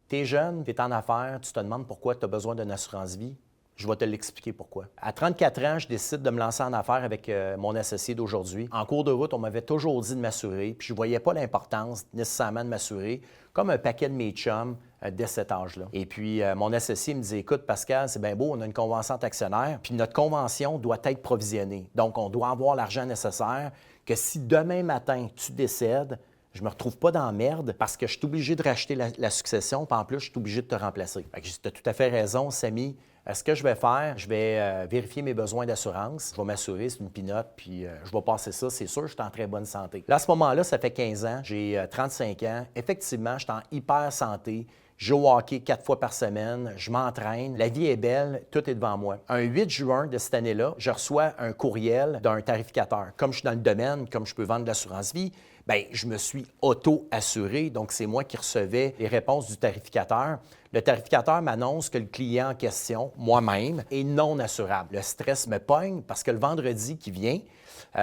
Tu es jeune, tu es en affaires, tu te demandes pourquoi tu as besoin d'une assurance vie. Je vais te l'expliquer pourquoi. À 34 ans, je décide de me lancer en affaires avec mon associé d'aujourd'hui. En cours de route, on m'avait toujours dit de m'assurer, puis je ne voyais pas l'importance nécessairement de m'assurer, comme un paquet de mes chums dès cet âge-là. Et puis, mon associé me dit, écoute, Pascal, c'est bien beau, on a une convention d'actionnaire, puis notre convention doit être provisionnée. Donc, on doit avoir l'argent nécessaire que si demain matin, tu décèdes, je me retrouve pas dans la merde parce que je suis obligé de racheter la succession, puis en plus, je suis obligé de te remplacer. Tu as tout à fait raison, Samy. Ce que je vais faire, je vais vérifier mes besoins d'assurance. Je vais m'assurer, c'est une pinotte, puis je vais passer ça, c'est sûr, je suis en très bonne santé. Là, à ce moment-là, ça fait 15 ans, j'ai 35 ans. Effectivement, je suis en hyper santé. Je joue au hockey 4 fois par semaine, je m'entraîne, la vie est belle, tout est devant moi. Un 8 juin de cette année-là, je reçois un courriel d'un tarificateur. Comme je suis dans le domaine, comme je peux vendre de l'assurance vie, bien, je me suis auto-assuré, donc c'est moi qui recevais les réponses du tarificateur. Le tarificateur m'annonce que le client en question, moi-même, est non assurable. Le stress me pogne parce que le vendredi qui vient,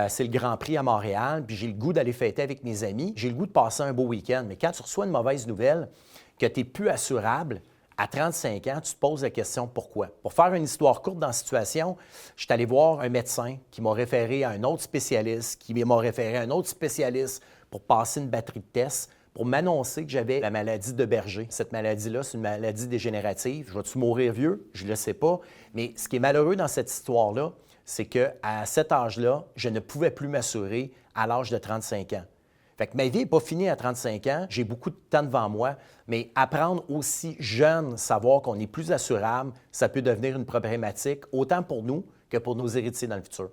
c'est le Grand Prix à Montréal, puis j'ai le goût d'aller fêter avec mes amis, j'ai le goût de passer un beau week-end. Mais quand tu reçois une mauvaise nouvelle, que tu n'es plus assurable, à 35 ans, tu te poses la question pourquoi. Pour faire une histoire courte dans la situation, je suis allé voir un médecin qui m'a référé à un autre spécialiste, qui m'a référé à un autre spécialiste pour passer une batterie de tests, pour m'annoncer que j'avais la maladie de Berger. Cette maladie-là, c'est une maladie dégénérative. Je vais-tu mourir vieux? Je ne le sais pas. Mais ce qui est malheureux dans cette histoire-là, c'est qu'à cet âge-là, je ne pouvais plus m'assurer à l'âge de 35 ans. Fait que ma vie n'est pas finie à 35 ans, j'ai beaucoup de temps devant moi, mais apprendre aussi jeune, savoir qu'on est plus assurable, ça peut devenir une problématique, autant pour nous que pour nos héritiers dans le futur.